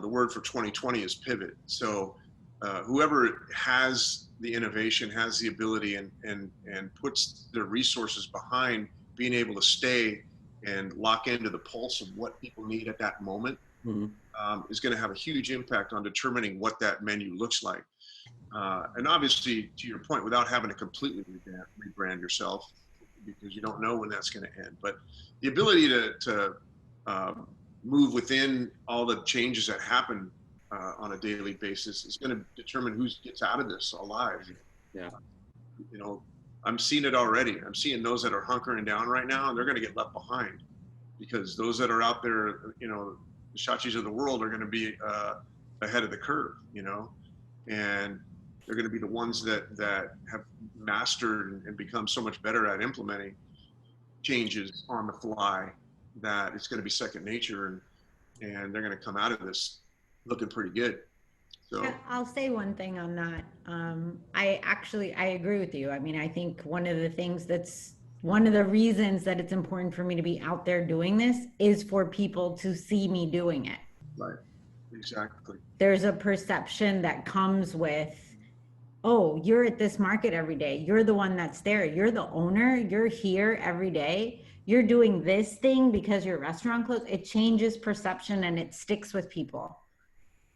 the word for 2020 is pivot. So whoever has the innovation, has the ability, and puts their resources behind being able to stay and lock into the pulse of what people need at that moment, is going to have a huge impact on determining what that menu looks like. And obviously, to your point, without having to completely rebrand yourself, because you don't know when that's going to end. But the ability to move within all the changes that happen on a daily basis is going to determine who gets out of this alive. Yeah. You know, I'm seeing it already. I'm seeing those that are hunkering down right now, and they're going to get left behind, because those that are out there, you know, the Shachis of the world are going to be ahead of the curve, you know, and they're going to be the ones that have mastered and become so much better at implementing changes on the fly that it's going to be second nature, and they're going to come out of this looking pretty good. So I'll say one thing on that. I agree with you. I mean, I think one of the reasons that it's important for me to be out there doing this is for people to see me doing it. Right. Exactly. There's a perception that comes with, oh, you're at this market every day. You're the one that's there. You're the owner. You're here every day. You're doing this thing because your restaurant closed. It changes perception and it sticks with people.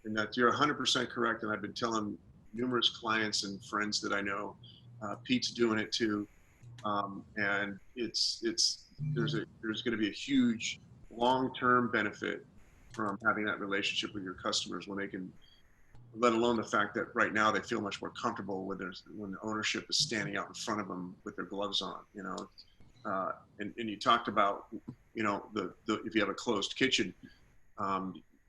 And that you're 100% correct. And I've been telling numerous clients and friends that I know, Pete's doing it too. And there's going to be a huge long-term benefit from having that relationship with your customers, when they can, let alone the fact that right now they feel much more comfortable when the ownership is standing out in front of them with their gloves on, you know. And you talked about, you know, if you have a closed kitchen,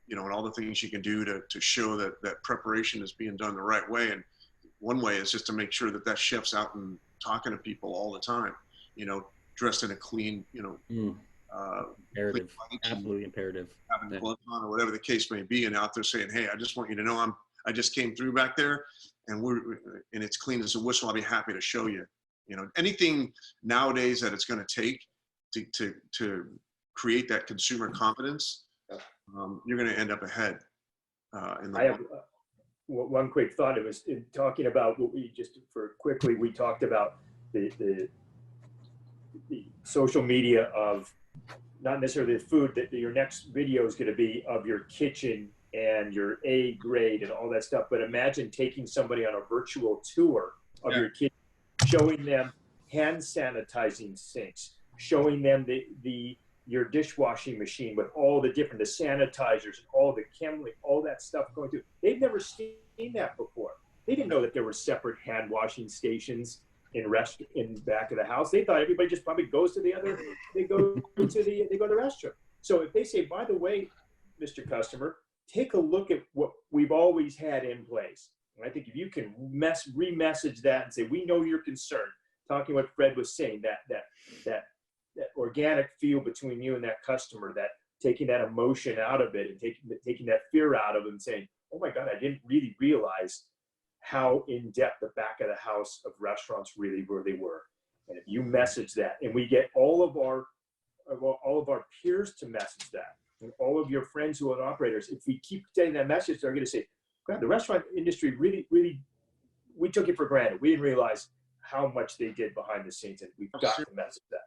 you know, and all the things you can do to show that preparation is being done the right way. And one way is just to make sure that chef's out and talking to people all the time, you know, dressed in a clean, you know, imperative, absolutely imperative, having gloves on or whatever the case may be, and out there saying, hey, I just want you to know I just came through back there, and it's clean as a whistle. I'll be happy to show you. You know, anything nowadays that it's going to take to create that consumer confidence, you're going to end up ahead. I have one quick thought. It was in talking about what we we talked about the social media of not necessarily the food, that your next video is going to be of your kitchen and your A grade and all that stuff. But imagine taking somebody on a virtual tour of your kitchen, showing them hand sanitizing sinks, showing them your dishwashing machine with all the sanitizers, all the chemicals, all that stuff going through. They've never seen that before. They didn't know that there were separate hand washing stations in back of the house. They thought everybody just probably goes to they go to the restroom. So if they say, by the way, Mr. Customer, take a look at what we've always had in place. And I think if you can re-message that and say, we know you're concerned, talking what Fred was saying, that organic feel between you and that customer, that taking that emotion out of it and taking that fear out of it and saying, oh my God, I didn't really realize how in depth the back of the house of restaurants really were. And if you message that, and we get all of our peers to message that, and all of your friends who are operators, if we keep getting that message, they're going to say, God, the restaurant industry really, we took it for granted. We didn't realize how much they did behind the scenes, and we've got to message that.